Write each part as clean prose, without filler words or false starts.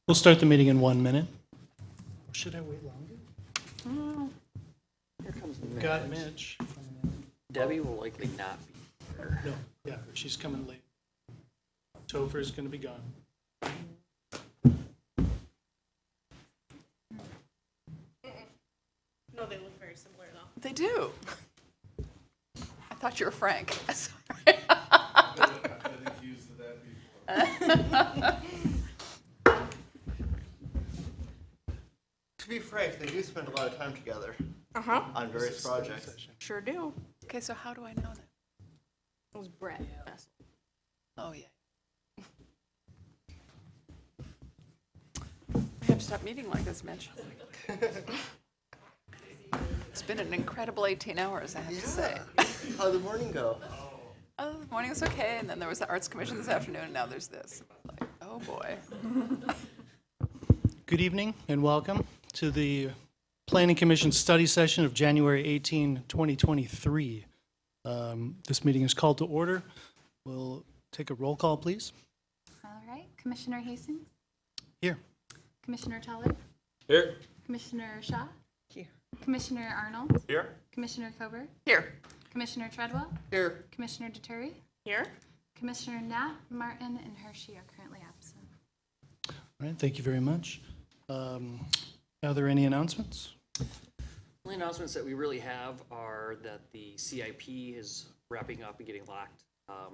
We'll start the meeting in 1 minute. Should I wait longer? Here comes Got Mitch. Debbie will likely not be here. No, yeah, but she's coming late. Topher's going to be gone. No, they look very similar though. They do. I thought you were Frank. Sorry. To be frank, they do spend a lot of time together on This various is study projects. session. Sure do. Okay, so how do I know that? It was Brett. Oh, yeah. We have to stop meeting like this, Mitch. It's been an incredible 18 hours, I have to say. How'd the morning go? Oh, the morning was okay, and then there was the Arts Commission this afternoon, and now there's this. Like, oh, boy. Good evening and welcome to the Planning Commission study session of January 18, 2023. This meeting is called to order. We'll take a roll call, please. All right, Commissioner Hastings, Here. Commissioner Teller, Here. Commissioner Shaw, Here. Commissioner Arnold, Here. Commissioner Kober, Here. Commissioner Treadwell, Here. Commissioner Deturi, Here? Commissioner Knapp, Martin, and Hershey are currently absent. All right, thank you very much. Are there any announcements? The only announcements that we really have are that the CIP is wrapping up and getting locked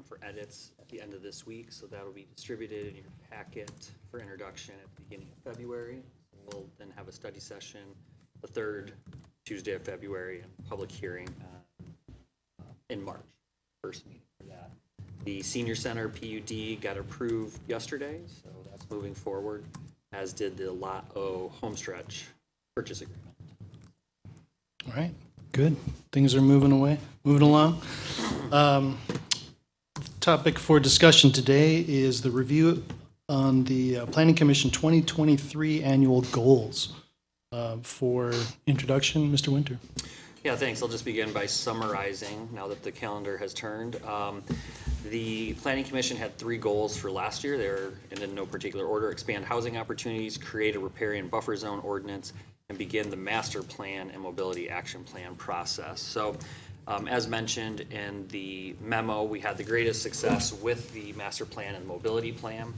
for edits at the end of this week. So that'll be distributed in your packet for introduction at the beginning of February. We'll then have a study session the third Tuesday of February and public hearing in March, first meeting for that. The Senior Center PUD got approved yesterday, so that's moving forward, as did the Lot O homestretch purchase agreement. All right, good. Things are moving along. Topic for discussion today is the review on the Planning Commission 2023 annual goals. For introduction, Mr. Winter. Yeah, thanks. I'll just begin by summarizing now that the calendar has turned. The Planning Commission had 3 goals for last year. They're in no particular order: expand housing opportunities, create a riparian buffer zone ordinance, and begin the master plan and mobility action plan process. So, as mentioned in the memo, we had the greatest success with the master plan and mobility plan.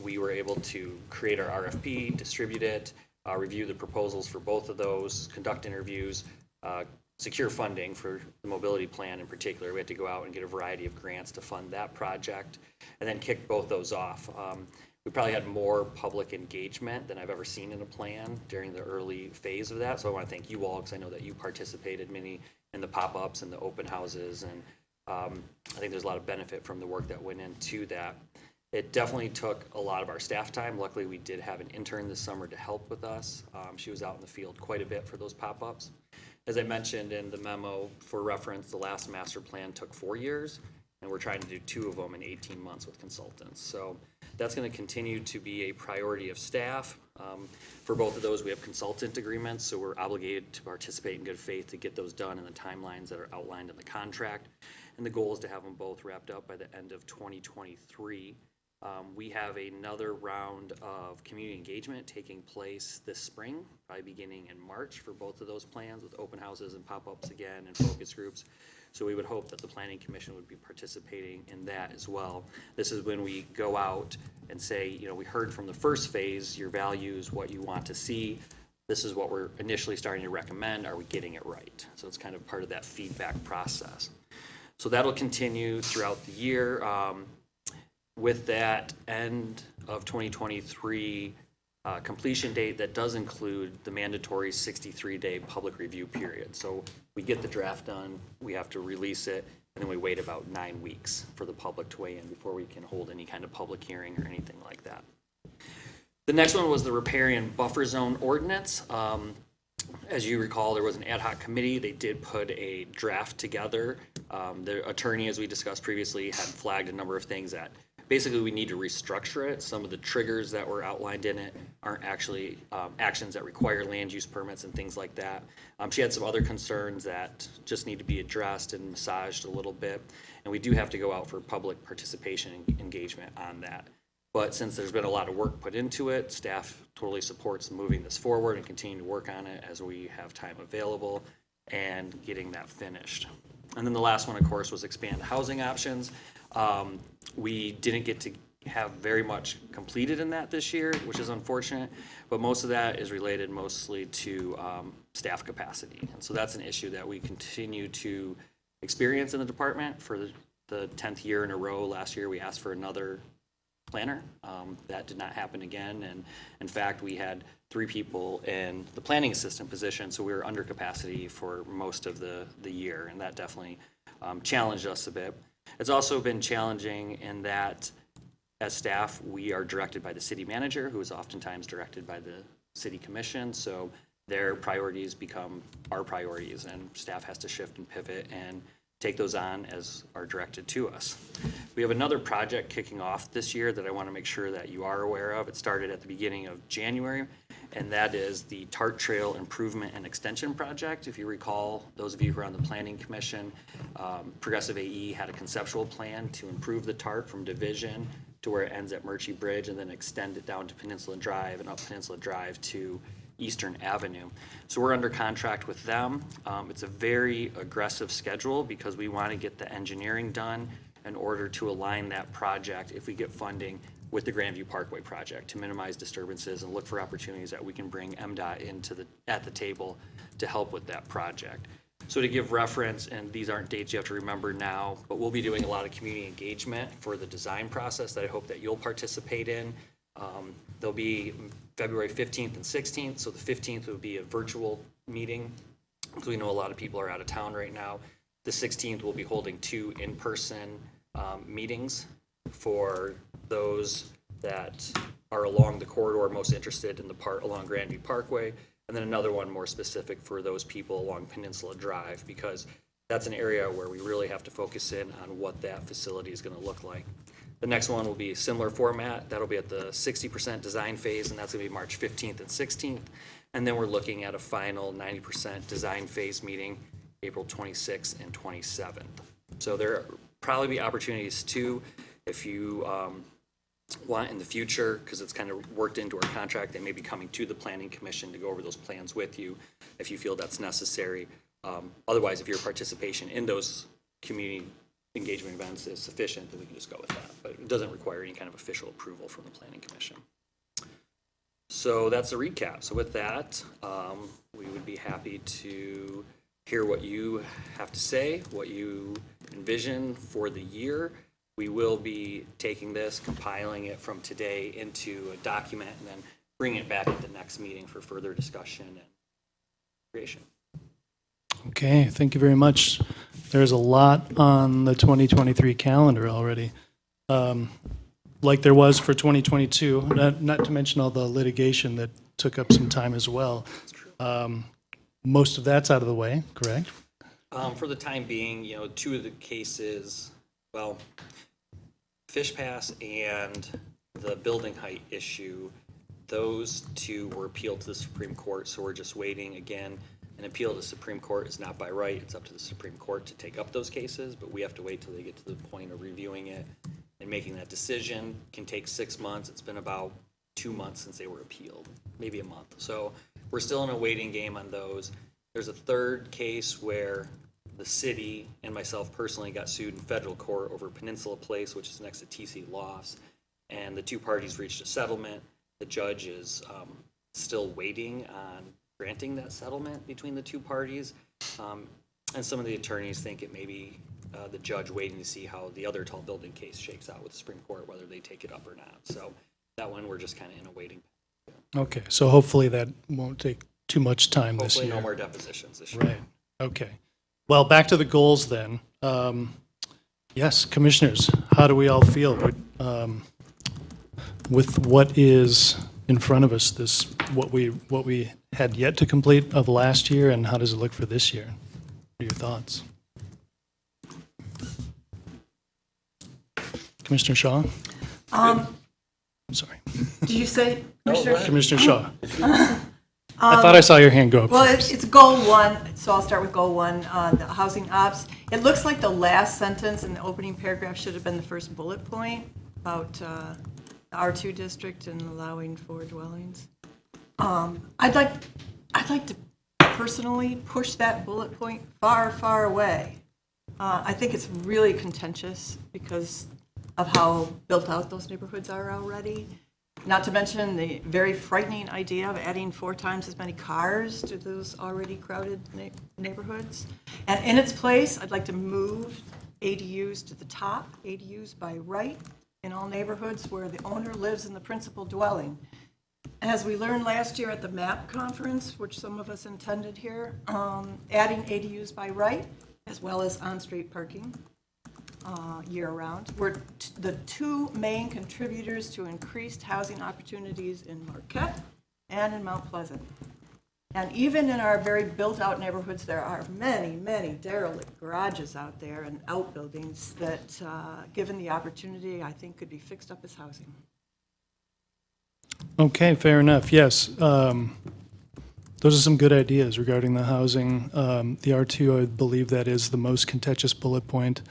We were able to create our RFP, distribute it, review the proposals for both of those, conduct interviews, secure funding for the mobility plan in particular. We had to go out and get a variety of grants to fund that project, and then kick both those off. We probably had more public engagement than I've ever seen in a plan during the early phase of that. So I want to thank you all, because I know that you participated many in the pop-ups and the open houses, and I think there's a lot of benefit from the work that went into that. It definitely took a lot of our staff time. Luckily, we did have an intern this summer to help with us. She was out in the field quite a bit for those pop-ups. As I mentioned in the memo, for reference, the last master plan took 4 years, and we're trying to do 2 of them in 18 months with consultants. So that's going to continue to be a priority of staff. For both of those, we have consultant agreements, so we're obligated to participate in good faith to get those done in the timelines that are outlined in the contract. And the goal is to have them both wrapped up by the end of 2023. We have another round of community engagement taking place this spring, probably beginning in March for both of those plans, with open houses and pop-ups again and focus groups. So we would hope that the Planning Commission would be participating in that as well. This is when we go out and say, you know, we heard from the first phase, your values, what you want to see. This is what we're initially starting to recommend. Are we getting it right? So it's kind of part of that feedback process. So that'll continue throughout the year. With that end of 2023 completion date, that does include the mandatory 63-day public review period. So we get the draft done, we have to release it, and then we wait about 9 weeks for the public to weigh in before we can hold any kind of public hearing or anything like that. The next one was the riparian buffer zone ordinance. As you recall, there was an ad hoc committee. They did put a draft together. The attorney, as we discussed previously, had flagged a number of things that basically we need to restructure it. Some of the triggers that were outlined in it aren't actually actions that require land use permits and things like that. She had some other concerns that just need to be addressed and massaged a little bit. And we do have to go out for public participation and engagement on that. But since there's been a lot of work put into it, staff totally supports moving this forward and continuing to work on it as we have time available and getting that finished. And then the last one, of course, was expand housing options. We didn't get to have very much completed in that this year, which is unfortunate, but most of that is related mostly to staff capacity. And so that's an issue that we continue to experience in the department. For the 10th year in a row, last year we asked for another planner. That did not happen again, and in fact we had 3 people in the planning assistant position, so we were under capacity for most of the year, and that definitely challenged us a bit. It's also been challenging in that as staff we are directed by the city manager, who is oftentimes directed by the city commission, so their priorities become our priorities, and staff has to shift and pivot and take those on as are directed to us. We have another project kicking off this year that I want to make sure that you are aware of. It started at the beginning of January, and that is the Tart Trail Improvement and Extension Project. If you recall, those of you who are on the Planning Commission, Progressive AE had a conceptual plan to improve the Tart from Division to where it ends at Murchie Bridge and then extend it down to Peninsula Drive and up Peninsula Drive to Eastern Avenue. So we're under contract with them. It's a very aggressive schedule because we want to get the engineering done in order to align that project, if we get funding, with the Grandview Parkway project to minimize disturbances and look for opportunities that we can bring MDOT at the table to help with that project. So to give reference, and these aren't dates you have to remember now, but we'll be doing a lot of community engagement for the design process that I hope that you'll participate in. There'll be February 15th and 16th, so the 15th will be a virtual meeting, because we know a lot of people are out of town right now. The 16th we'll be holding 2 in-person meetings for those that are along the corridor most interested in the part along Grandview Parkway, and then another one more specific for those people along Peninsula Drive, because that's an area where we really have to focus in on what that facility is going to look like. The next one will be a similar format. That'll be at the 60% design phase, and that's going to be March 15th and 16th. And then we're looking at a final 90% design phase meeting, April 26th and 27th. So there will probably be opportunities too, if you want in the future, because it's kind of worked into our contract, they may be coming to the Planning Commission to go over those plans with you if you feel that's necessary. Otherwise, if your participation in those community engagement events is sufficient, then we can just go with that. But it doesn't require any kind of official approval from the Planning Commission. So that's a recap. So with that, we would be happy to hear what you have to say, what you envision for the year. We will be taking this, compiling it from today into a document, and then bringing it back at the next meeting for further discussion and creation. Okay, thank you very much. There's a lot on the 2023 calendar already, like there was for 2022, not to mention all the litigation that took up some time as well. Most of that's out of the way, correct? For the time being, 2 of the cases, well, Fish Pass and the building height issue, those 2 were appealed to the Supreme Court, so we're just waiting again. An appeal to the Supreme Court is not by right. It's up to the Supreme Court to take up those cases, but we have to wait till they get to the point of reviewing it and making that decision. It can take 6 months. It's been about 2 months since they were appealed, maybe a month. So we're still in a waiting game on those. There's a 3rd case where the city and myself personally got sued in federal court over Peninsula Place, which is next to TC Lofts, and the 2 parties reached a settlement. The judge is still waiting on granting that settlement between the 2 parties, and some of the attorneys think it may be the judge waiting to see how the other tall building case shakes out with the Supreme Court, whether they take it up or not. So that one we're just kind of in a waiting. Okay, so hopefully that won't take too much time this year. Hopefully no more depositions this year. Right, okay. Well, back to the goals then. Yes, commissioners, how do we all feel with what is in front of us, what we had yet to complete of last year, and how does it look for this year? What are your thoughts? Commissioner Shaw? I'm sorry. Did you say, Commissioner? Commissioner Shaw. I thought I saw your hand go up. Well, it's goal 1, so I'll start with goal 1 on the housing ops. It looks like the last sentence in the opening paragraph should have been the first bullet point about R2 district and allowing four dwellings. I'd like to personally push that bullet point far, far away. I think it's really contentious because of how built out those neighborhoods are already. Not to mention the very frightening idea of adding 4 times as many cars to those already crowded neighborhoods. And in its place, I'd like to move ADUs to the top, ADUs by right in all neighborhoods where the owner lives in the principal dwelling. As we learned last year at the MAP conference, which some of us attended here, adding ADUs by right as well as on-street parking year-round were the 2 main contributors to increased housing opportunities in Marquette and in Mount Pleasant. And even in our very built-out neighborhoods, there are many, many derelict garages out there and outbuildings that, given the opportunity, I think could be fixed up as housing. Okay, fair enough. Yes. Those are some good ideas regarding the housing. The R2, I believe that is the most contentious bullet point.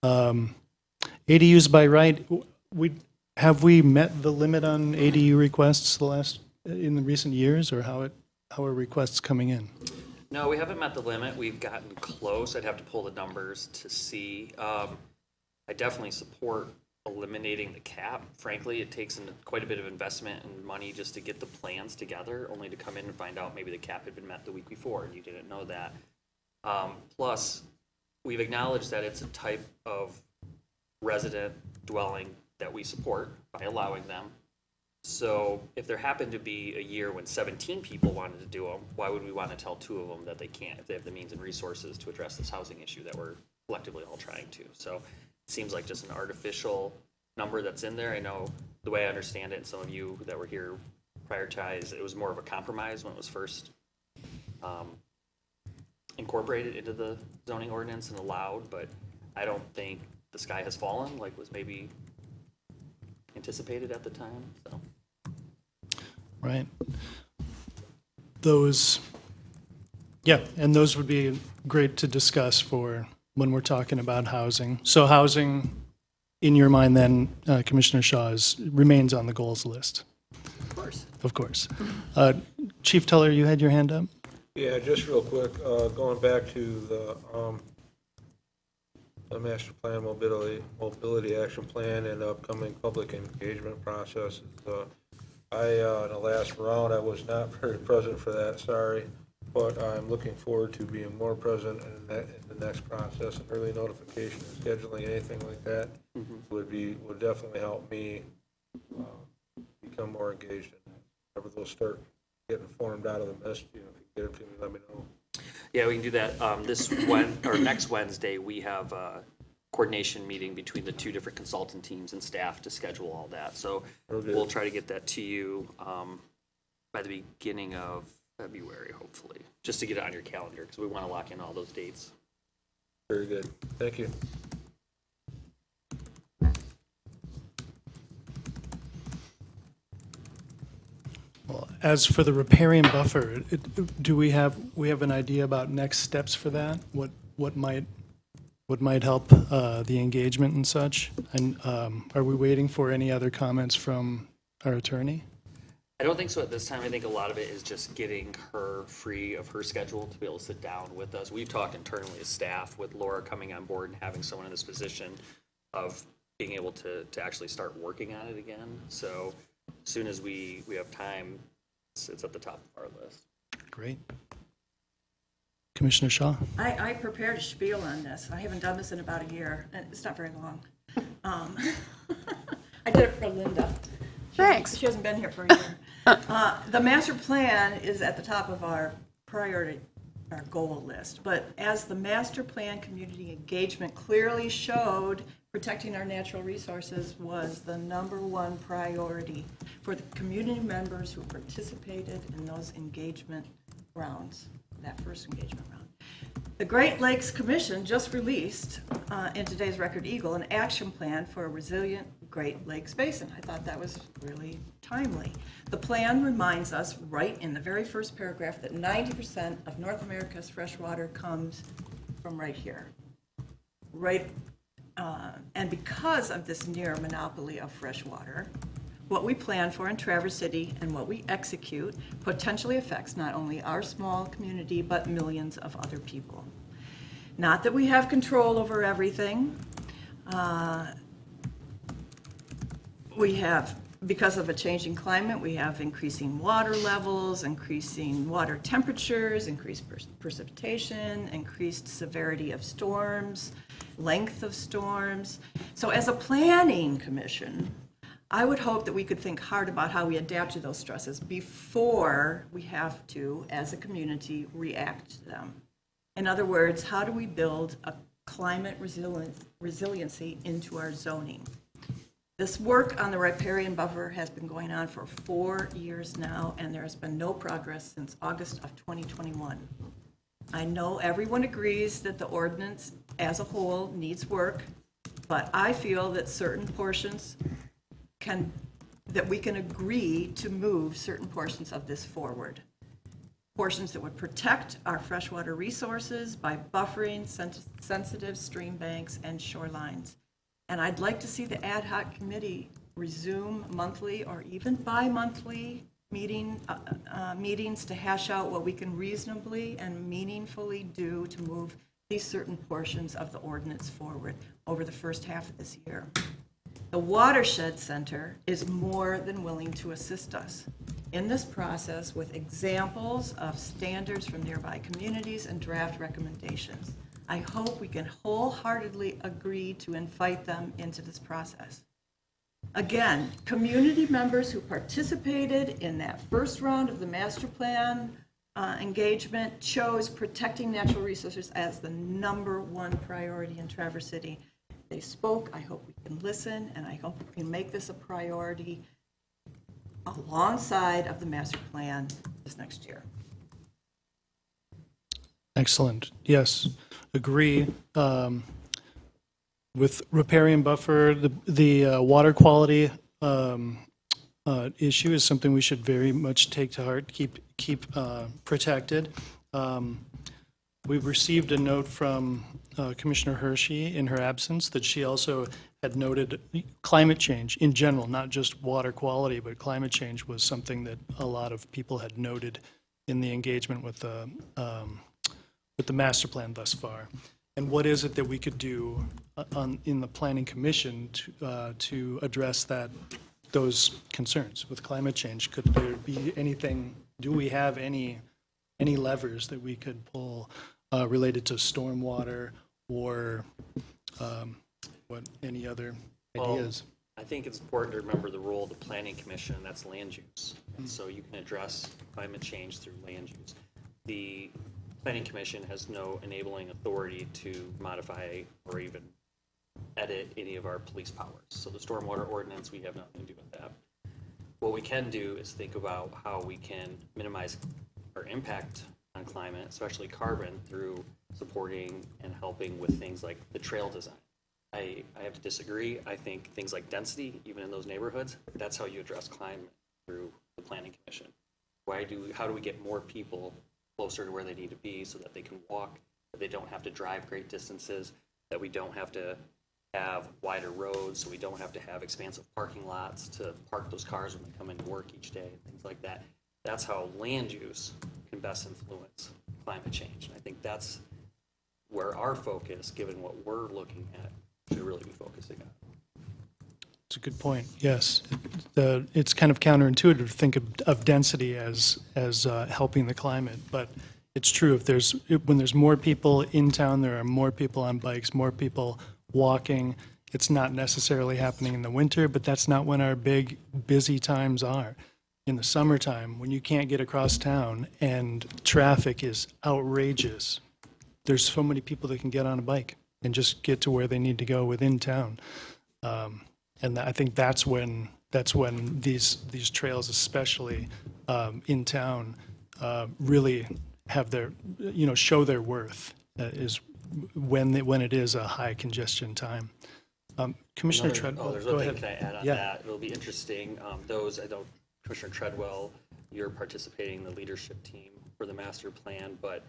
ADUs by right, have we met the limit on ADU requests in the recent years, or how are requests coming in? No, we haven't met the limit. We've gotten close. I'd have to pull the numbers to see. I definitely support eliminating the cap. Frankly, it takes quite a bit of investment and money just to get the plans together, only to come in and find out maybe the cap had been met the week before and you didn't know that. Plus, we've acknowledged that it's a type of resident dwelling that we support by allowing them. So if there happened to be a year when 17 people wanted to do them, why would we want to tell 2 of them that they can't if they have the means and resources to address this housing issue that we're collectively all trying to? So it seems like just an artificial number that's in there. I know the way I understand it, and some of you that were here prioritized, it was more of a compromise when it was first incorporated into the zoning ordinance and allowed, but I don't think the sky has fallen like was maybe anticipated at the time, so. Right. And those would be great to discuss for when we're talking about housing. So housing, in your mind then, Commissioner Shaw, remains on the goals list? Of course. Of course. Chief Tuller, you had your hand up? Yeah, just real quick, going back to the master plan mobility action plan and upcoming public engagement process. In the last round, I was not very present for that, sorry, but I'm looking forward to being more present in the next process. And early notification and scheduling, anything like that would definitely help me become more engaged. Whenever those start getting formed out of the mist, if you get them to me, let me know. Yeah, we can do that. Next Wednesday, we have a coordination meeting between the 2 different consultant teams and staff to schedule all that. So we'll try to get that to you by the beginning of February, hopefully, just to get it on your calendar because we want to lock in all those dates. Very good. Thank you. Well, as for the riparian buffer, do we have an idea about next steps for that? What might help the engagement and such? And are we waiting for any other comments from our attorney? I don't think so at this time. I think a lot of it is just getting her free of her schedule to be able to sit down with us. We've talked internally as staff with Laura coming on board and having someone in this position of being able to actually start working on it again. So as soon as we have time, it's at the top of our list. Great. Commissioner Shaw? I prepared a spiel on this. I haven't done this in about a year, and it's not very long. I did it for Linda. Thanks. She hasn't been here for a year. The master plan is at the top of our priority, our goal list. But as the master plan community engagement clearly showed, protecting our natural resources was the #1 priority for the community members who participated in those engagement rounds, that first engagement round. The Great Lakes Commission just released in today's Record Eagle an action plan for a resilient Great Lakes Basin. I thought that was really timely. The plan reminds us right in the very first paragraph that 90% of North America's fresh water comes from right here. And because of this near monopoly of fresh water, what we plan for in Traverse City and what we execute potentially affects not only our small community, but millions of other people. Not that we have control over everything. We have, because of a changing climate, we have increasing water levels, increasing water temperatures, increased precipitation, increased severity of storms, length of storms. So as a planning commission, I would hope that we could think hard about how we adapt to those stresses before we have to, as a community, react to them. In other words, how do we build a climate resiliency into our zoning? This work on the riparian buffer has been going on for 4 years now, and there has been no progress since August of 2021. I know everyone agrees that the ordinance as a whole needs work, but I feel that certain portions that we can agree to move certain portions of this forward. Portions that would protect our freshwater resources by buffering sensitive stream banks and shorelines. And I'd like to see the ad hoc committee resume monthly or even bi-monthly meetings to hash out what we can reasonably and meaningfully do to move these certain portions of the ordinance forward over the first half of this year. The Watershed Center is more than willing to assist us in this process with examples of standards from nearby communities and draft recommendations. I hope we can wholeheartedly agree to invite them into this process. Again, community members who participated in that first round of the master plan engagement chose protecting natural resources as the #1 priority in Traverse City. They spoke. I hope we can listen, and I hope we can make this a priority alongside of the master plan this next year. Excellent. Yes, agree. With riparian buffer, the water quality issue is something we should very much take to heart, keep protected. We've received a note from Commissioner Hershey in her absence that she also had noted climate change in general, not just water quality, but climate change was something that a lot of people had noted in the engagement with the master plan thus far. And what is it that we could do in the Planning Commission to address those concerns with climate change? Could there be anything, do we have any levers that we could pull related to stormwater or any other ideas? I think it's important to remember the role of the Planning Commission, and that's land use. And so you can address climate change through land use. The Planning Commission has no enabling authority to modify or even edit any of our police powers. So the stormwater ordinance, we have nothing to do with that. What we can do is think about how we can minimize our impact on climate, especially carbon, through supporting and helping with things like the trail design. I have to disagree. I think things like density, even in those neighborhoods, that's how you address climate through the Planning Commission. How do we get more people closer to where they need to be so that they can walk, that they don't have to drive great distances, that we don't have to have wider roads, so we don't have to have expansive parking lots to park those cars when they come into work each day, things like that. That's how land use can best influence climate change. And I think that's where our focus, given what we're looking at, should really be focusing on. It's a good point, yes. It's kind of counterintuitive to think of density as helping the climate, but it's true. When there's more people in town, there are more people on bikes, more people walking. It's not necessarily happening in the winter, but that's not when our big, busy times are. In the summertime, when you can't get across town and traffic is outrageous, there's so many people that can get on a bike and just get to where they need to go within town. And I think that's when these trails, especially in town, really have show their worth. Is when it is a high congestion time. Commissioner Treadwell, There's go one thing ahead. can I add on Yeah. that? It'll be interesting. I know Commissioner Treadwell, you're participating in the leadership team for the master plan, but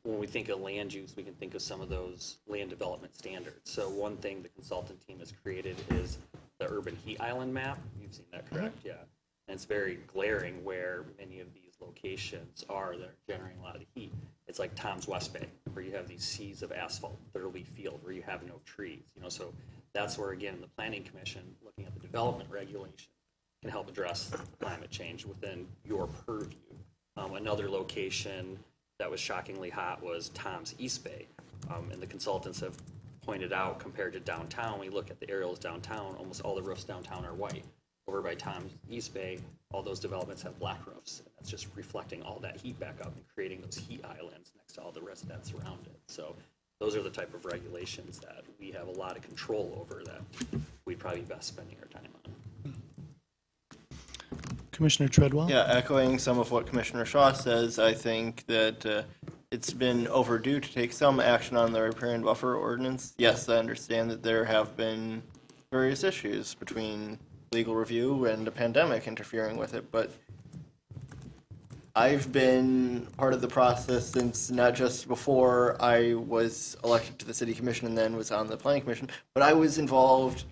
when we think of land use, we can think of some of those land development standards. So one thing the consultant team has created is the urban heat island map. you've seen that, correct? Yeah. And it's very glaring where many of these locations are that are generating a lot of the heat. It's like Tom's West Bay, where you have these seas of asphalt, Thurley Field, where you have no trees. So that's where, again, the Planning Commission, looking at the development regulation, can help address climate change within your purview. Another location that was shockingly hot was Tom's East Bay. And the consultants have pointed out, compared to downtown, we look at the aerials downtown, almost all the roofs downtown are white. Over by Tom's East Bay, all those developments have black roofs. And that's just reflecting all that heat back up and creating those heat islands next to all the residents around it. So those are the type of regulations that we have a lot of control over that we'd probably be best spending our time on. Commissioner Treadwell? Yeah, echoing some of what Commissioner Shaw says, I think that it's been overdue to take some action on the riparian buffer ordinance. Yes, I understand that there have been various issues between legal review and a pandemic interfering with it, but I've been part of the process since not just before I was elected to the city commission and then was on the planning commission, but I was involved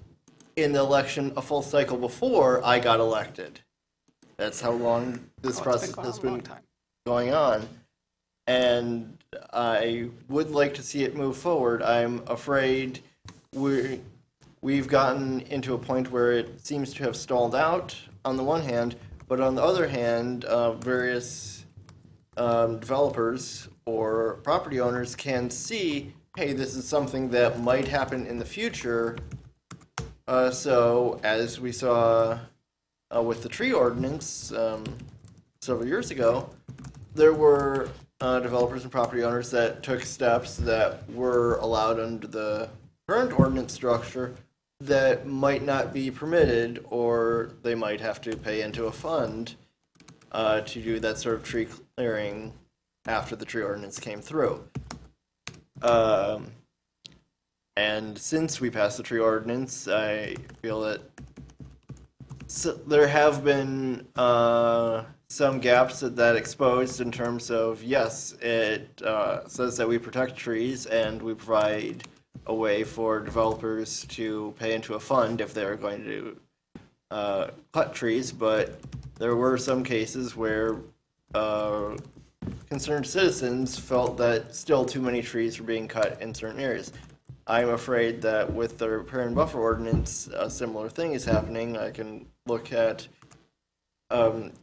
in the election a full cycle before I got elected. That's how long this process has been going on. And I would like to see it move forward. I'm afraid we've gotten into a point where it seems to have stalled out on the one hand, but on the other hand, various developers or property owners can see, hey, this is something that might happen in the future. So as we saw with the tree ordinance several years ago, there were developers and property owners that took steps that were allowed under the current ordinance structure that might not be permitted, or they might have to pay into a fund to do that sort of tree clearing after the tree ordinance came through. And since we passed the tree ordinance, I feel that there have been some gaps that exposed in terms of, yes, it says that we protect trees and we provide a way for developers to pay into a fund if they're going to cut trees, but there were some cases where concerned citizens felt that still too many trees were being cut in certain areas. I'm afraid that with the riparian buffer ordinance, a similar thing is happening. I can look at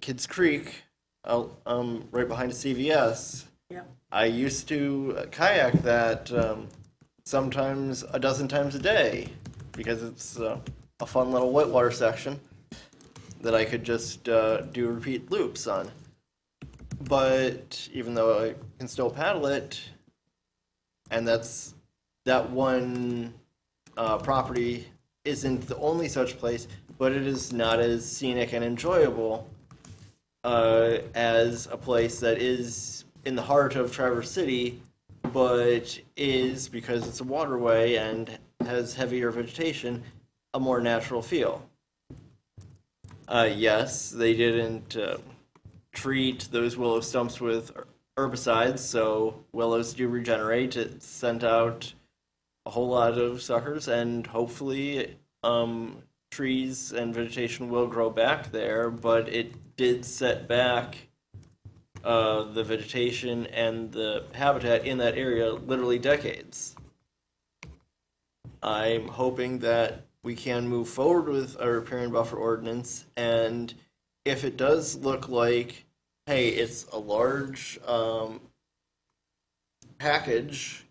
Kids Creek, right behind a CVS. Yep. I used to kayak that sometimes a dozen times a day because it's a fun little whitewater section that I could just do repeat loops on. But even though I can still paddle it, and that one property isn't the only such place, but it is not as scenic and enjoyable as a place that is in the heart of Traverse City, but is, because it's a waterway and has heavier vegetation, a more natural feel. Yes, they didn't treat those willow stumps with herbicides, so willows do regenerate. It sent out a whole lot of suckers, and hopefully trees and vegetation will grow back there, but it did set back the vegetation and the habitat in that area literally decades. I'm hoping that we can move forward with a riparian buffer ordinance, and if it does look like, hey, it's a large package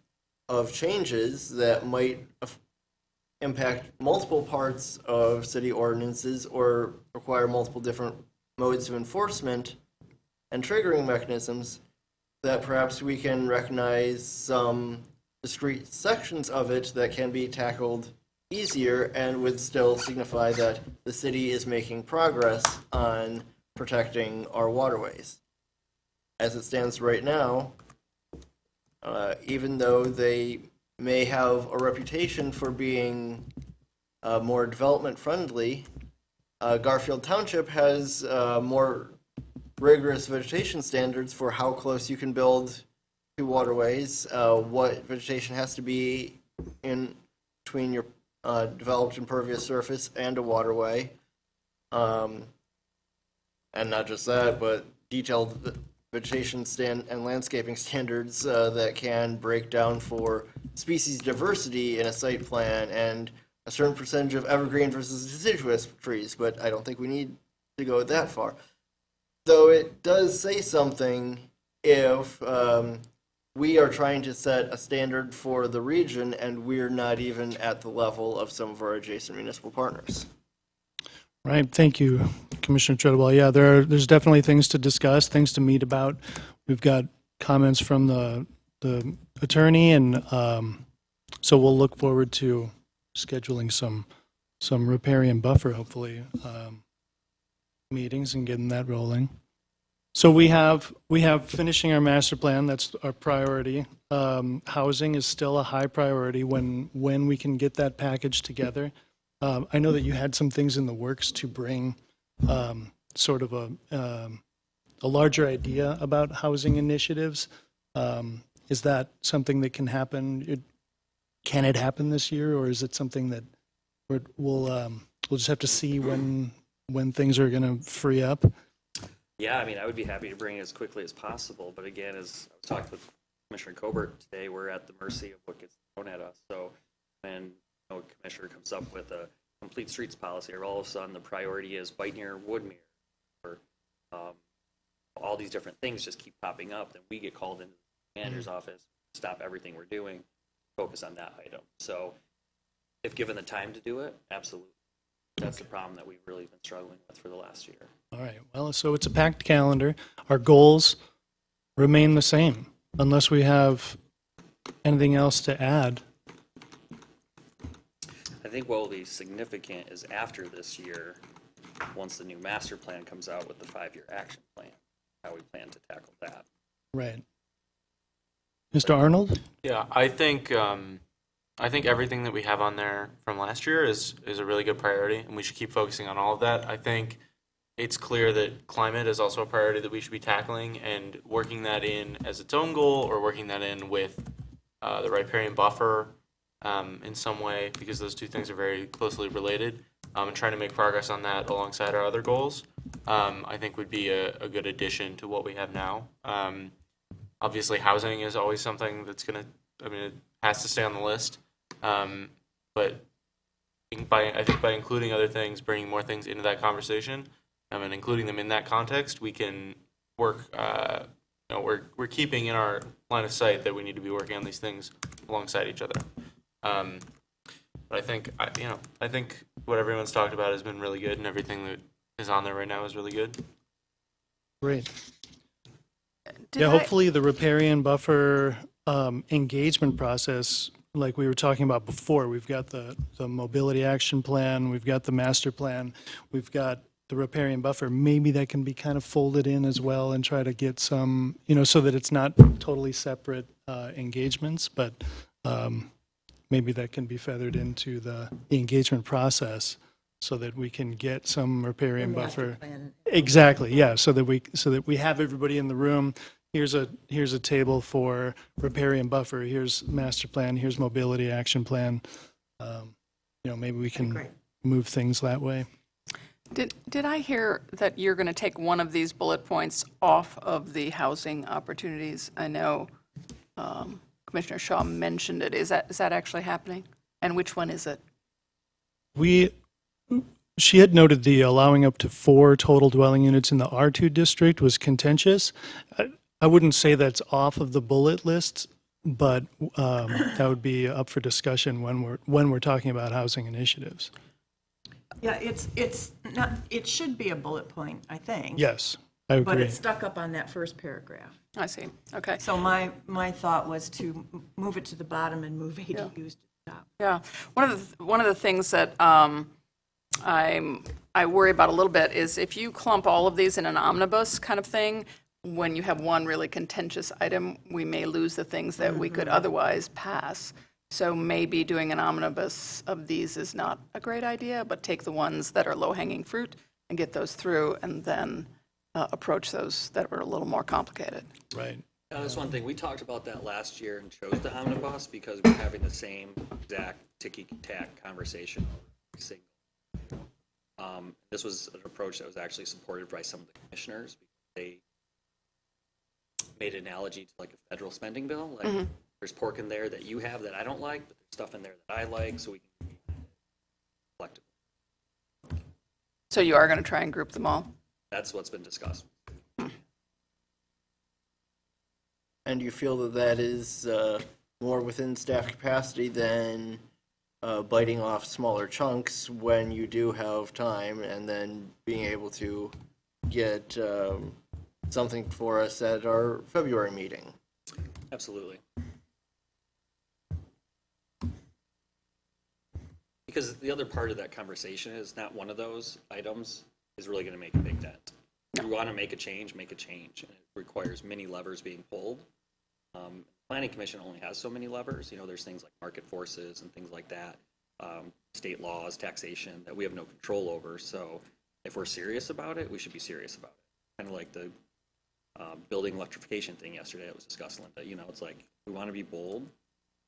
of changes that might impact multiple parts of city ordinances or require multiple different modes of enforcement and triggering mechanisms, that perhaps we can recognize some discrete sections of it that can be tackled easier and would still signify that the city is making progress on protecting our waterways. As it stands right now, even though they may have a reputation for being more development friendly, Garfield Township has more rigorous vegetation standards for how close you can build to waterways, what vegetation has to be in between your developed impervious surface and a waterway. And not just that, but detailed vegetation and landscaping standards that can break down for species diversity in a site plan and a certain percentage of evergreen versus deciduous trees, but I don't think we need to go that far. Though it does say something if we are trying to set a standard for the region and we're not even at the level of some of our adjacent municipal partners. Right, thank you, Commissioner Treadwell. Yeah, there's definitely things to discuss, things to meet about. We've got comments from the attorney, and so we'll look forward to scheduling some riparian buffer, hopefully, meetings and getting that rolling. So we have finishing our master plan. That's our priority. Housing is still a high priority when we can get that package together. I know that you had some things in the works to bring sort of a larger idea about housing initiatives. Is that something that can happen? Can it happen this year, or is it something that we'll just have to see when things are going to free up? Yeah, I mean, I would be happy to bring it as quickly as possible, but again, as I was talking with Commissioner Colbert today, we're at the mercy of what gets thrown at us. So when a commissioner comes up with a complete streets policy, or all of a sudden the priority is Bite Near Woodmere, or all these different things just keep popping up, then we get called into the manager's office, stop everything we're doing, focus on that item. So if given the time to do it, absolutely. That's the problem that we've really been struggling with for the last year. All right. Well, so it's a packed calendar. Our goals remain the same unless we have anything else to add. I think what will be significant is after this year, once the new master plan comes out with the 5-year action plan, how we plan to tackle that. Right. Mr. Arnold? Yeah, I think everything that we have on there from last year is a really good priority, and we should keep focusing on all of that. I think it's clear that climate is also a priority that we should be tackling, and working that in as its own goal, or working that in with the riparian buffer in some way, because those two things are very closely related, and trying to make progress on that alongside our other goals, I think would be a good addition to what we have now. Obviously, housing is always something that's it has to stay on the list. But I think by including other things, bringing more things into that conversation, and including them in that context, we can work. We're keeping in our line of sight that we need to be working on these things alongside each other. But I think what everyone's talked about has been really good, and everything that is on there right now is really good. Great. Yeah, hopefully the riparian buffer engagement process, like we were talking about before, we've got the mobility action plan, we've got the master plan, we've got the riparian buffer. Maybe that can be kind of folded in as well and try to get some, so that it's not totally separate engagements, but maybe that can be feathered into the engagement process so that we can get some riparian buffer. Exactly, yeah, so that we have everybody in the room. Here's a table for riparian buffer. Here's master plan. Here's mobility action plan. Maybe we can move things that way. Did I hear that you're going to take one of these bullet points off of the housing opportunities? I know Commissioner Shaw mentioned it. Is that actually happening? And which one is it? She had noted the allowing up to 4 total dwelling units in the R2 district was contentious. I wouldn't say that's off of the bullet list, but that would be up for discussion when we're talking about housing initiatives. Yeah, it's not, it should be a bullet point, I think. Yes, I agree. But it's stuck up on that first paragraph. I see. Okay. So my thought was to move it to the bottom and move ADUs to the top. Yeah. One of the things that I worry about a little bit is if you clump all of these in an omnibus kind of thing, when you have one really contentious item, we may lose the things that we could otherwise pass. So maybe doing an omnibus of these is not a great idea, but take the ones that are low-hanging fruit and get those through, and then approach those that were a little more complicated. Right. That's one thing. We talked about that last year and chose the omnibus because we're having the same exact ticky-tack conversation. This was an approach that was actually supported by some of the commissioners. They made an analogy to like a federal spending bill. Like there's pork in there that you have that I don't like, but there's stuff in there that I like, so we can be collective. So you are going to try and group them all? That's what's been discussed. And do you feel that that is more within staff capacity than biting off smaller chunks when you do have time and then being able to get something for us at our February meeting? Absolutely. Because the other part of that conversation is not one of those items is really going to make a big dent. If you want to make a change, make a change. And it requires many levers being pulled. Planning Commission only has so many levers. You know, there's things like market forces and things like that, state laws, taxation that we have no control over. So if we're serious about it, we should be serious about it. Kind of like the building electrification thing yesterday that was discussed, Linda. You know, it's like we want to be bold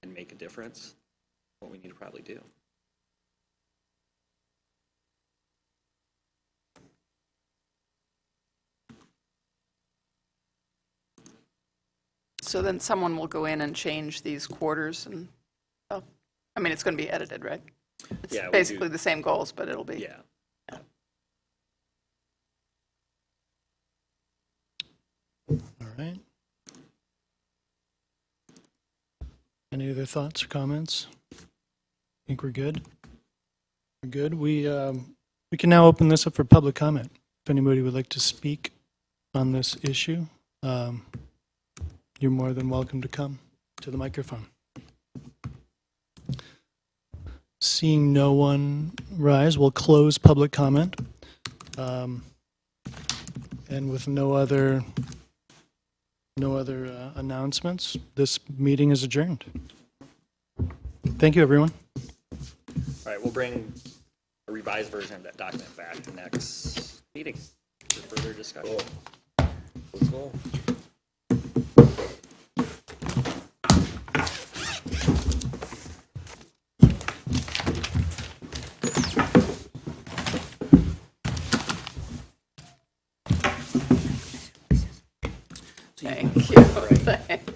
and make a difference. What we need to probably do. So then someone will go in and change these quarters and stuff? I mean, it's going to be edited, right? It's Yeah, we do. basically the same goals, but it'll be. Yeah. All right. Any other thoughts or comments? Think we're good? We're good. We can now open this up for public comment. If anybody would like to speak on this issue, you're more than welcome to come to the microphone. Seeing no one rise, we'll close public comment. And with no other announcements, this meeting is adjourned. Thank you, everyone. All right, we'll bring a revised version of that document back to next meeting for further discussion. Let's go. Thank you. Thanks.